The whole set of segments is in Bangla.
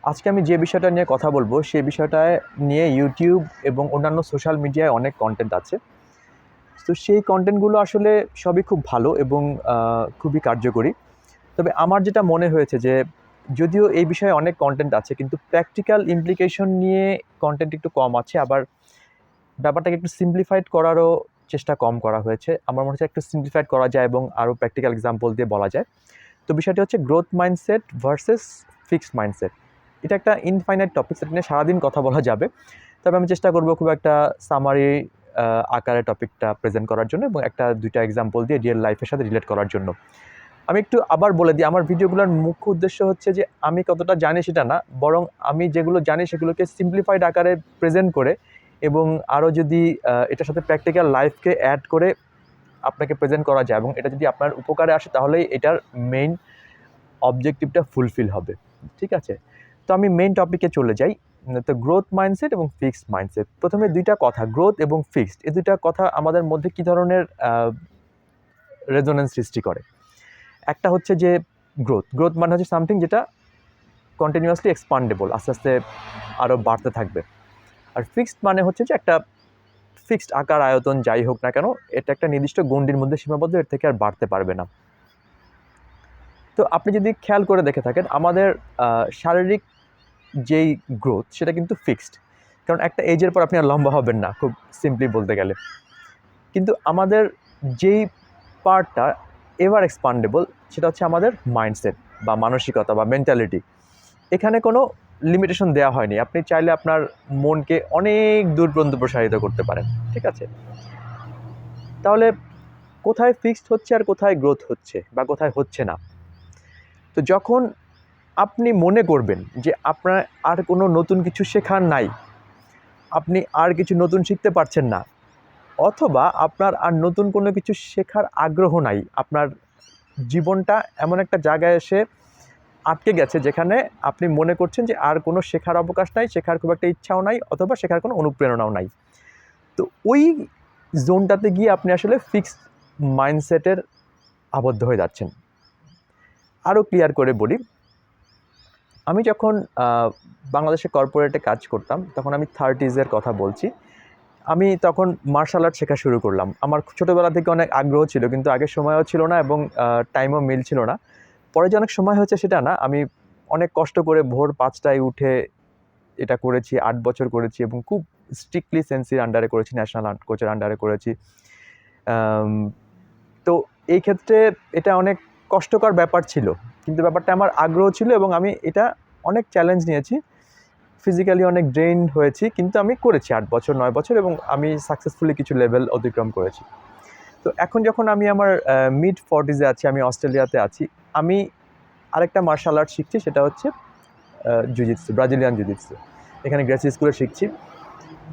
আজকে আমি যে বিষয়টা নিয়ে কথা বলবো সেই বিষয়টায় নিয়ে ইউটিউব এবং অন্যান্য সোশ্যাল মিডিয়ায় অনেক কন্টেন্ট আছে। তো সেই কন্টেন্টগুলো আসলে সবই খুব ভালো এবং খুবই কার্যকরী। তবে আমার যেটা মনে হয়েছে যে যদিও এই বিষয়ে অনেক কন্টেন্ট আছে কিন্তু প্র্যাকটিক্যাল ইমপ্লিকেশন নিয়ে কন্টেন্ট একটু কম আছে। আবার ব্যাপারটাকে একটু সিম্পলিফাইড করারও চেষ্টা কম করা হয়েছে। আমার মনে হচ্ছে একটু সিম্পলিফাইড করা যায় এবং আরও প্র্যাকটিক্যাল এক্সাম্পল দিয়ে বলা যায়। তো বিষয়টি হচ্ছে growth mindset versus fixed mindset. এটা একটা ইনফাইনাইট টপিক, সেটা নিয়ে সারাদিন কথা বলা যাবে। তবে আমি চেষ্টা করবো খুব একটা সামারি আকারে টপিকটা প্রেজেন্ট করার জন্য এবং একটা দুইটা এক্সাম্পল দিয়ে রিয়েল লাইফের সাথে রিলেট করার জন্য। আমি একটু আবার বলে দিই, আমার ভিডিওগুলোর মুখ্য উদ্দেশ্য হচ্ছে যে আমি কতটা জানি সেটা না, বরং আমি যেগুলো জানি সেগুলোকে সিম্পলিফাইড আকারে প্রেজেন্ট করে এবং আরও যদি এটার সাথে প্র্যাকটিক্যাল লাইফকে অ্যাড করে আপনাকে প্রেজেন্ট করা যায় এবং এটা যদি আপনার উপকারে আসে তাহলেই এটার মেইন অবজেক্টিভটা ফুলফিল হবে। ঠিক আছে, তো আমি মেইন টপিকে চলে যাই। তো গ্রোথ মাইন্ডসেট এবং ফিক্সড মাইন্ডসেট, প্রথমে দুইটা কথা, গ্রোথ এবং ফিক্সড, এই দুইটা কথা আমাদের মধ্যে কী ধরনের রেজোনেন্স সৃষ্টি করে। একটা হচ্ছে যে গ্রোথ মানে হচ্ছে সামথিং যেটা কন্টিনিউয়াসলি এক্সপান্ডেবল, আস্তে আস্তে আরও বাড়তে থাকবে। আর ফিক্সড মানে হচ্ছে যে একটা ফিক্সড আকার আয়তন যাই হোক না কেন, এটা একটা নির্দিষ্ট গণ্ডির মধ্যে সীমাবদ্ধ, এর থেকে আর বাড়তে পারবে না। তো আপনি যদি খেয়াল করে দেখে থাকেন আমাদের শারীরিক যেই গ্রোথ সেটা কিন্তু ফিক্সড, কারণ একটা এজের পর আপনি আর লম্বা হবেন না, খুব সিম্পলি বলতে গেলে। কিন্তু আমাদের যেই পার্টটা এভার এক্সপান্ডেবল সেটা হচ্ছে আমাদের মাইন্ডসেট বা মানসিকতা বা মেন্টালিটি। এখানে কোনো লিমিটেশন দেওয়া হয়নি, আপনি চাইলে আপনার মনকে অনেক দূর পর্যন্ত প্রসারিত করতে পারেন। ঠিক আছে, তাহলে কোথায় ফিক্সড হচ্ছে আর কোথায় গ্রোথ হচ্ছে বা কোথায় হচ্ছে না? তো যখন আপনি মনে করবেন যে আপনার আর কোনো নতুন কিছু শেখার নাই, আপনি আর কিছু নতুন শিখতে পারছেন না, অথবা আপনার আর নতুন কোনো কিছু শেখার আগ্রহ নাই, আপনার জীবনটা এমন একটা জায়গায় এসে আটকে গেছে যেখানে আপনি মনে করছেন যে আর কোনো শেখার অবকাশ নাই, শেখার খুব একটা ইচ্ছাও নাই, অথবা শেখার কোনো অনুপ্রেরণাও নাই, তো ওই জোনটাতে গিয়ে আপনি আসলে ফিক্সড মাইন্ডসেটের আবদ্ধ হয়ে যাচ্ছেন। আরও ক্লিয়ার করে বলি, আমি যখন বাংলাদেশে কর্পোরেটে কাজ করতাম তখন আমি 30s কথা বলছি। আমি তখন মার্শাল আর্ট শেখা শুরু করলাম। আমার ছোটোবেলা থেকে অনেক আগ্রহ ছিল, কিন্তু আগের সময়ও ছিল না এবং টাইমও মিলছিল না। পরে যে অনেক সময় হয়েছে সেটা না, আমি অনেক কষ্ট করে ভোর 5টায় উঠে এটা করেছি, 8 বছর করেছি এবং খুব স্ট্রিক্টলি সেন্সির আন্ডারে করেছি, ন্যাশনাল আর্ট কোচের আন্ডারে করেছি। তো এই ক্ষেত্রে এটা অনেক কষ্টকর ব্যাপার ছিল, কিন্তু ব্যাপারটা আমার আগ্রহ ছিল এবং আমি এটা অনেক চ্যালেঞ্জ নিয়েছি, ফিজিক্যালি অনেক ড্রেইন হয়েছি, কিন্তু আমি করেছি 8 বছর 9 বছর এবং আমি সাকসেসফুলি কিছু লেভেল অতিক্রম করেছি। তো এখন যখন আমি আমার মিড 40s আছি, আমি অস্ট্রেলিয়াতে আছি, আমি আরেকটা মার্শাল আর্ট শিখছি, সেটা হচ্ছে জুজিৎসু, ব্রাজিলিয়ান জুজিৎসু। এখানে গ্রেসি স্কুলে শিখছি।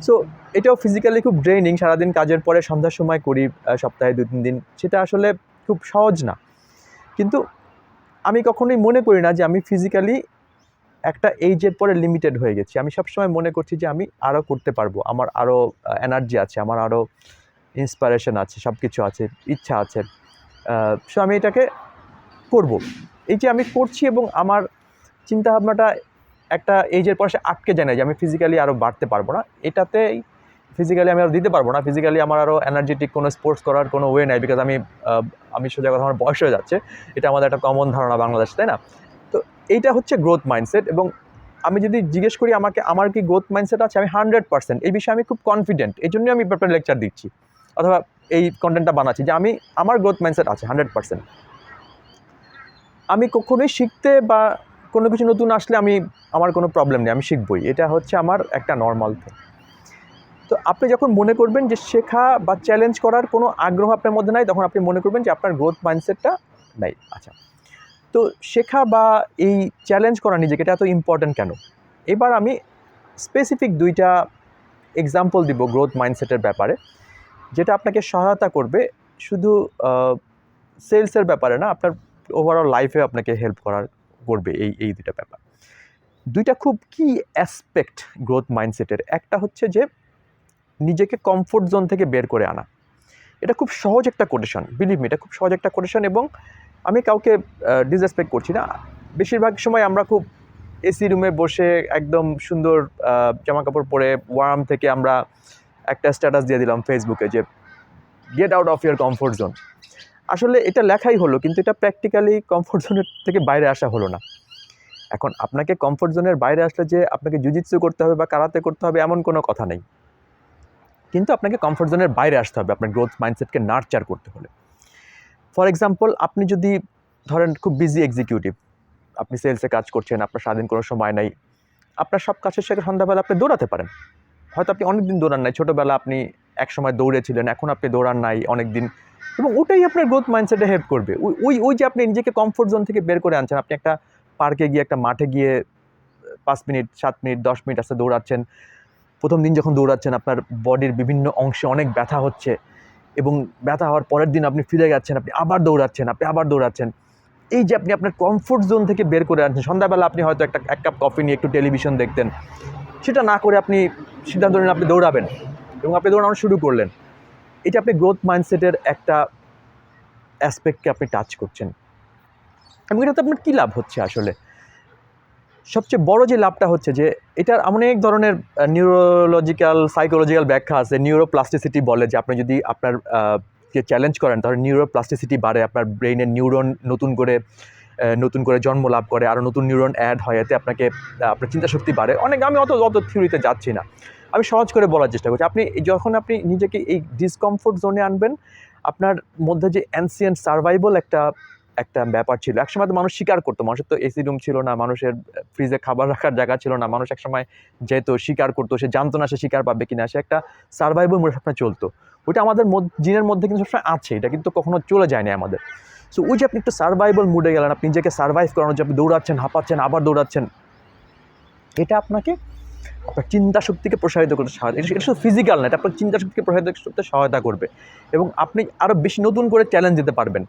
সো এটাও ফিজিক্যালি খুব ড্রেইনিং, সারাদিন কাজের পরে সন্ধ্যার সময় করি, সপ্তাহে 2-3 দিন, সেটা আসলে খুব সহজ না। কিন্তু আমি কখনোই মনে করি না যে আমি ফিজিক্যালি একটা এইজের পরে লিমিটেড হয়ে গেছি। আমি সবসময় মনে করছি যে আমি আরও করতে পারবো, আমার আরও এনার্জি আছে, আমার আরও ইন্সপায়ারেশন আছে, সব কিছু আছে, ইচ্ছা আছে। সো আমি এটাকে করব। এই যে আমি করছি এবং আমার চিন্তাভাবনাটা একটা এইজের পর সে আটকে যায় না যে আমি ফিজিক্যালি আরও বাড়তে পারবো না, এটাতেই ফিজিক্যালি আমি আরও দিতে পারবো না, ফিজিক্যালি আমার আরও এনার্জেটিক কোনো স্পোর্টস করার কোনো ওয়ে নাই, বিকজ আমি সোজা কথা আমার বয়স হয়ে যাচ্ছে। এটা আমাদের একটা কমন ধারণা বাংলাদেশে, তাই না? তো এইটা হচ্ছে গ্রোথ মাইন্ডসেট। এবং আমি যদি জিজ্ঞেস করি আমাকে আমার কি গ্রোথ মাইন্ডসেট আছে, আমি 100% এই বিষয়ে আমি খুব কনফিডেন্ট, এই জন্যই আমি ব্যাপারে লেকচার দিচ্ছি অথবা এই কন্টেন্টটা বানাচ্ছি যে আমার গ্রোথ মাইন্ডসেট আছে 100%। আমি কখনোই শিখতে বা কোনো কিছু নতুন আসলে আমার কোনো প্রবলেম নেই, আমি শিখবই, এটা হচ্ছে আমার একটা নর্মাল থিং। তো আপনি যখন মনে করবেন যে শেখা বা চ্যালেঞ্জ করার কোনো আগ্রহ আপনার মধ্যে নাই, তখন আপনি মনে করবেন যে আপনার গ্রোথ মাইন্ডসেটটা নাই। আচ্ছা, তো শেখা বা এই চ্যালেঞ্জ করা নিজেকে, এটা এত ইম্পর্ট্যান্ট কেন? এবার আমি স্পেসিফিক 2টা এক্সাম্পল দিব গ্রোথ মাইন্ডসেটের ব্যাপারে, যেটা আপনাকে সহায়তা করবে শুধু সেলসের ব্যাপারে না, আপনার ওভারঅল লাইফে আপনাকে হেল্প করবে এই 2টা ব্যাপার। 2টা খুব কি অ্যাসপেক্ট গ্রোথ মাইন্ডসেটের। একটা হচ্ছে যে নিজেকে কমফোর্ট জোন থেকে বের করে আনা। এটা খুব সহজ একটা কোটেশন, বিলিভ মি, এটা খুব সহজ একটা কোটেশন এবং আমি কাউকে ডিসরেসপেক্ট করছি না। বেশিরভাগ সময় আমরা খুব এসি রুমে বসে একদম সুন্দর জামা কাপড় পরে ওয়ার্ম থেকে আমরা একটা স্ট্যাটাস দিয়ে দিলাম ফেসবুকে যে get out of year comfort zone. আসলে এটা লেখাই হলো, কিন্তু এটা প্র্যাকটিক্যালি কমফোর্ট জোনের থেকে বাইরে আসা হলো না। এখন আপনাকে কমফোর্ট জোনের বাইরে আসলে যে আপনাকে জুজিৎসু করতে হবে বা কারাতে করতে হবে এমন কোনো কথা নেই, কিন্তু আপনাকে কমফোর্ট জোনের বাইরে আসতে হবে আপনার গ্রোথ মাইন্ডসেটকে নার্চার করতে হলে। ফর এক্সাম্পল, আপনি যদি ধরেন খুব বিজি এক্সিকিউটিভ, আপনি সেলসে কাজ করছেন, আপনার স্বাধীন কোনো সময় নাই, আপনার সব কাজের সাথে সন্ধ্যাবেলা আপনি দৌড়াতে পারেন। হয়তো আপনি অনেক দিন দৌড়ান নাই, ছোটোবেলা আপনি এক সময় দৌড়েছিলেন, এখন আপনি দৌড়ান নাই অনেক দিন, এবং ওটাই আপনার গ্রোথ মাইন্ডসেটে হেল্প করবে। ওই ওই যে আপনি নিজেকে কমফোর্ট জোন থেকে বের করে আনছেন, আপনি একটা পার্কে গিয়ে একটা মাঠে গিয়ে 5 মিনিট 7 মিনিট 10 মিনিট আসতে দৌড়াচ্ছেন। প্রথম দিন যখন দৌড়াচ্ছেন আপনার বডির বিভিন্ন অংশে অনেক ব্যথা হচ্ছে, এবং ব্যথা হওয়ার পরের দিন আপনি ফিরে যাচ্ছেন, আপনি আবার দৌড়াচ্ছেন। এই যে আপনি আপনার কমফোর্ট জোন থেকে বের করে আনছেন। সন্ধ্যাবেলা আপনি হয়তো এক কাপ কফি নিয়ে একটু টেলিভিশন দেখতেন, সেটা না করে আপনি সিদ্ধান্ত নিলেন আপনি দৌড়াবেন, এবং আপনি দৌড়ানো শুরু করলেন। এটা আপনি গ্রোথ মাইন্ডসেটের একটা অ্যাসপেক্টকে আপনি টাচ করছেন। এবং এটাতে আপনার কী লাভ হচ্ছে আসলে? সবচেয়ে বড় যে লাভটা হচ্ছে যে এটার অনেক ধরনের নিউরোলজিক্যাল সাইকোলজিক্যাল ব্যাখ্যা আছে। নিউরোপ্লাস্টিসিটি বলে যে আপনি যদি আপনার কে চ্যালেঞ্জ করেন তাহলে নিউরোপ্লাস্টিসিটি বাড়ে, আপনার ব্রেইনের নিউরন নতুন করে জন্ম লাভ করে, আরও নতুন নিউরন অ্যাড হয়, এতে আপনাকে আপনার চিন্তাশক্তি বাড়ে। আমি অত থিওরিতে যাচ্ছি না, আমি সহজ করে বলার চেষ্টা করছি। যখন আপনি নিজেকে এই ডিসকমফোর্ট জোনে আনবেন, আপনার মধ্যে যে অ্যানসিয়েন্ট সার্ভাইভাল একটা ব্যাপার ছিল। একসময় তো মানুষ শিকার করতো, মানুষের তো এসি রুম ছিল না, মানুষের ফ্রিজে খাবার রাখার জায়গা ছিল না, মানুষ একসময় যেত শিকার করতো, সে জানতো না সে শিকার পাবে কিনা, সে একটা সার্ভাইভাল মোডে সবসময় চলতো। ওইটা আমাদের জিনের মধ্যে কিন্তু সবসময় আছে, এটা কিন্তু কখনো চলে যায়নি আমাদের। সো ওই যে আপনি একটু সার্ভাইভাল মুডে গেলেন, আপনি নিজেকে সার্ভাইভ করানোর যে আপনি দৌড়াচ্ছেন, হাঁপাচ্ছেন, আবার দৌড়াচ্ছেন, এটা আপনাকে আপনার চিন্তা শক্তিকে প্রসারিত করতে সহায়তা, এটা শুধু ফিজিক্যাল না, এটা আপনার চিন্তা শক্তিকে প্রসারিত করতে সহায়তা করবে, এবং আপনি আরও বেশি নতুন করে চ্যালেঞ্জ দিতে পারবেন।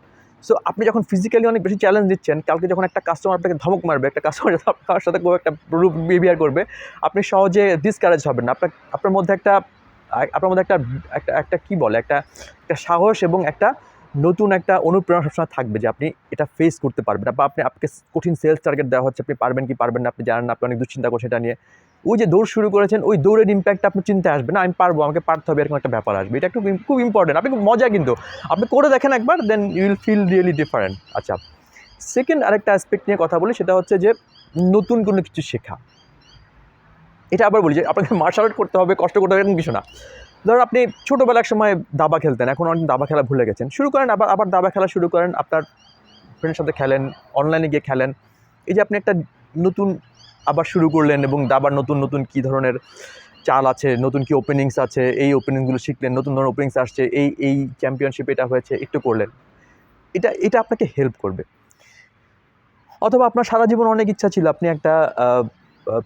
সো আপনি যখন ফিজিক্যালি অনেক বেশি চ্যালেঞ্জ দিচ্ছেন, কালকে যখন একটা কাস্টমার আপনাকে ধমক মারবে, একটা কাস্টমার আপনার সাথে কোনো একটা রূপ বিহেভিয়ার করবে, আপনি সহজে ডিসকারেজ হবেন না। আপনার মধ্যে একটা কী বলে, একটা সাহস এবং একটা নতুন একটা অনুপ্রেরণা সবসময় থাকবে যে আপনি এটা ফেস করতে পারবেন। বা আপনাকে কঠিন সেলস টার্গেট দেওয়া হচ্ছে, আপনি পারবেন কি পারবেন না আপনি জানেন না, আপনি অনেক দুশ্চিন্তা করছেন এটা নিয়ে। ওই যে দৌড় শুরু করেছেন, ওই দৌড়ের ইম্প্যাক্ট আপনার চিন্তায় আসবে না, আমি পারবো, আমাকে পারতে হবে, এরকম একটা ব্যাপার আসবে। এটা খুব ইম্পর্টেন্ট, আপনি খুব মজা, কিন্তু আপনি করে দেখেন একবার, then you will feel really different. আচ্ছা, সেকেন্ড আরেকটা অ্যাসপেক্ট নিয়ে কথা বলি, সেটা হচ্ছে যে নতুন কোনো কিছু শেখা। এটা আবার বলি যে আপনাকে মার্শাল আর্ট করতে হবে, কষ্ট করতে হবে, এরকম কিছু না। ধরুন আপনি ছোটোবেলার সময় দাবা খেলতেন, এখন অনেক দাবা খেলা ভুলে গেছেন, শুরু করেন আবার দাবা খেলা শুরু করেন, আপনার ফ্রেন্ডের সাথে খেলেন, অনলাইনে গিয়ে খেলেন। এই যে আপনি একটা নতুন আবার শুরু করলেন, এবং দাবার নতুন কী ধরনের চাল আছে, নতুন কী ওপেনিংস আছে, এই ওপেনিংগুলো শিখলেন, নতুন ধরনের ওপেনিংস আসছে, এই চ্যাম্পিয়নশিপ এটা হয়েছে, একটু করলেন, এটা আপনাকে হেল্প করবে। অথবা আপনার সারা জীবন অনেক ইচ্ছা ছিল আপনি একটা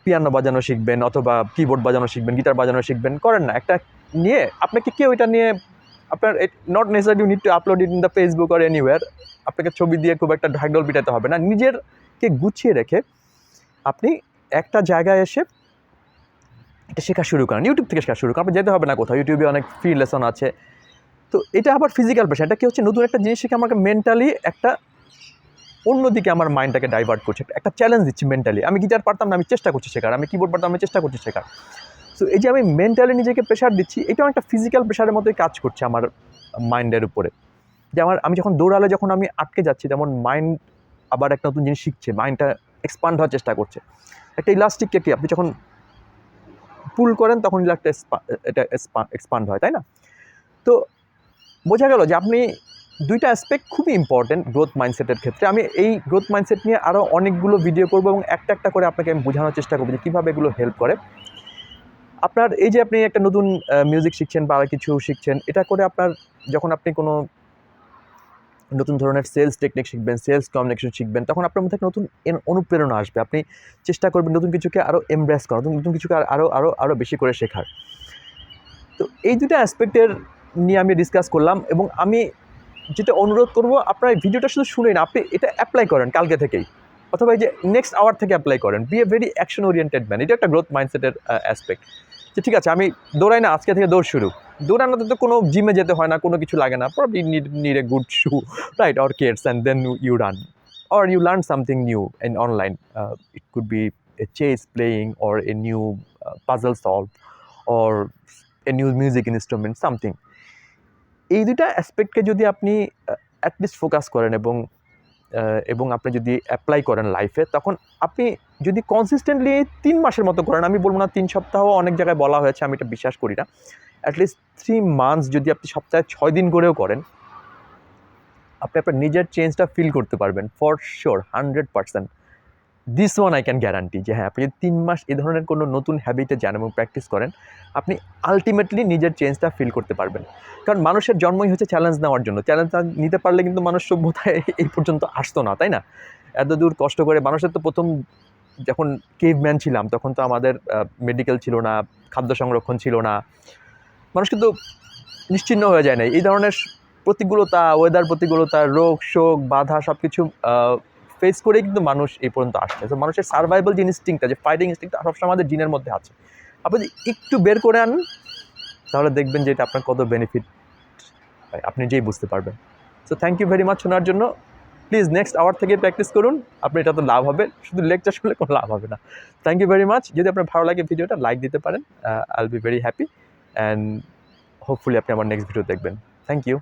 পিয়ানো বাজানো শিখবেন, অথবা কিবোর্ড বাজানো শিখবেন, গিটার বাজানো শিখবেন, করেন না, একটা নিয়ে আপনাকে কেউ এটা নিয়ে আপনার not necessary you need to upload it in the Facebook or anywhere, আপনাকে ছবি দিয়ে খুব একটা ঢাকঢোল পিটাতে হবে না, নিজেরকে গুছিয়ে রেখে আপনি একটা জায়গায় এসে এটা শেখা শুরু করেন, ইউটিউব থেকে শেখা শুরু করেন, আপনি যেতে হবে না কোথাও, ইউটিউবে অনেক ফ্রি লেসন আছে। তো এটা আবার ফিজিক্যাল পেশা, এটা কি হচ্ছে, নতুন একটা জিনিস শিখে আমাকে মেন্টালি একটা অন্যদিকে আমার মাইন্ডটাকে ডাইভার্ট করছে, একটা চ্যালেঞ্জ দিচ্ছি মেন্টালি। আমি গিটার পারতাম না, আমি চেষ্টা করছি শেখার, আমি কিবোর্ড পারতাম, আমি চেষ্টা করছি শেখার। সো এই যে আমি মেন্টালি নিজেকে প্রেশার দিচ্ছি, এটাও একটা ফিজিক্যাল প্রেশারের মতোই কাজ করছে আমার মাইন্ডের উপরে। যে আমি যখন দৌড়ালে যখন আমি আটকে যাচ্ছি, তেমন মাইন্ড আবার একটা নতুন জিনিস শিখছে, মাইন্ডটা এক্সপান্ড হওয়ার চেষ্টা করছে। একটা ইলাস্টিককে কি আপনি যখন পুল করেন তখন এটা এক্সপান্ড হয়, তাই না? তো বোঝা গেল যে আপনি দুইটা অ্যাসপেক্ট খুবই ইম্পর্টেন্ট গ্রোথ মাইন্ডসেটের ক্ষেত্রে। আমি এই গ্রোথ মাইন্ডসেট নিয়ে আরও অনেকগুলো ভিডিও করবো, এবং একটা করে আপনাকে আমি বোঝানোর চেষ্টা করবো যে কীভাবে এগুলো হেল্প করে। আপনার এই যে আপনি একটা নতুন মিউজিক শিখছেন বা কিছু শিখছেন, এটা করে আপনার যখন আপনি কোনো নতুন ধরনের সেলস টেকনিক শিখবেন, সেলস কমিউনিকেশন শিখবেন, তখন আপনার মধ্যে নতুন অনুপ্রেরণা আসবে। আপনি চেষ্টা করবেন নতুন কিছুকে আরও এমব্রেস করার, নতুন কিছুকে আরও বেশি করে শেখার। তো এই দুটো অ্যাসপেক্টের নিয়ে আমি ডিসকাস করলাম, এবং আমি যেটা অনুরোধ করবো, আপনার ভিডিওটা শুধু শুনেন, আপনি এটা অ্যাপ্লাই করেন কালকে থেকেই, অথবা এই যে নেক্সট আওয়ার থেকে অ্যাপ্লাই করেন। Be a very action oriented man, এটা একটা গ্রোথ মাইন্ডসেটের অ্যাসপেক্ট। যে ঠিক আছে, আমি দৌড়াই না, আজকে থেকে দৌড় শুরু। দৌড়ানোতে তো কোনো জিমে যেতে হয় না, কোনো কিছু লাগে না, probably need a good shoe, right, or Keds, and then you run, or you learn something new in online. It could be a chess playing or a new puzzle solved or a new music instrument something, এই দুটা অ্যাসপেক্টকে যদি আপনি অ্যাটলিস্ট ফোকাস করেন এবং আপনি যদি অ্যাপ্লাই করেন লাইফে, তখন আপনি যদি কনসিস্টেন্টলি 3 মাসের মতো করেন, আমি বলবো না 3 সপ্তাহ, অনেক জায়গায় বলা হয়েছে, আমি এটা বিশ্বাস করি না, অ্যাটলিস্ট 3 মান্থস যদি আপনি সপ্তাহে 6 দিন করেও করেন, আপনি আপনার নিজের চেঞ্জটা ফিল করতে পারবেন for sure 100%। This one I can guarantee যে হ্যাঁ, আপনি যদি 3 মাস এই ধরনের কোনো নতুন হ্যাবিটে যান এবং প্র্যাকটিস করেন, আপনি আলটিমেটলি নিজের চেঞ্জটা ফিল করতে পারবেন। কারণ মানুষের জন্মই হচ্ছে চ্যালেঞ্জ নেওয়ার জন্য। চ্যালেঞ্জ নিতে পারলে কিন্তু মানুষ সভ্যতায় এই পর্যন্ত আসতো না, তাই না? এত দূর কষ্ট করে মানুষের তো প্রথম যখন কেভম্যান ছিলাম, তখন তো আমাদের মেডিকেল ছিল না, খাদ্য সংরক্ষণ ছিল না, মানুষ কিন্তু নিশ্চিহ্ন হয়ে যায় না। এই ধরনের প্রতিকূলতা, ওয়েদার প্রতিকূলতা, রোগ শোক, বাধা সব কিছু ফেস করেই কিন্তু মানুষ এই পর্যন্ত আসছে। তো মানুষের সার্ভাইভাল যে ইনস্টিংক্টটা, যে ফাইটিং ইনস্টিংক্টটা সবসময় আমাদের জিনের মধ্যে আছে। আপনি যদি একটু বের করে আনেন, তাহলে দেখবেন যে এটা আপনার কত বেনিফিট হয়, আপনি নিজেই বুঝতে পারবেন। So thank you very much শোনার জন্য। প্লিজ নেক্সট আওয়ার থেকে প্র্যাকটিস করুন, আপনি এটা তো লাভ হবে, শুধু লেকচার শুনলে কোনো লাভ হবে না। Thank you very much. যদি আপনার ভালো লাগে ভিডিওটা লাইক দিতে পারেন, I will be very happy, and hopefully আপনি আমার নেক্সট ভিডিও দেখবেন। Thank you.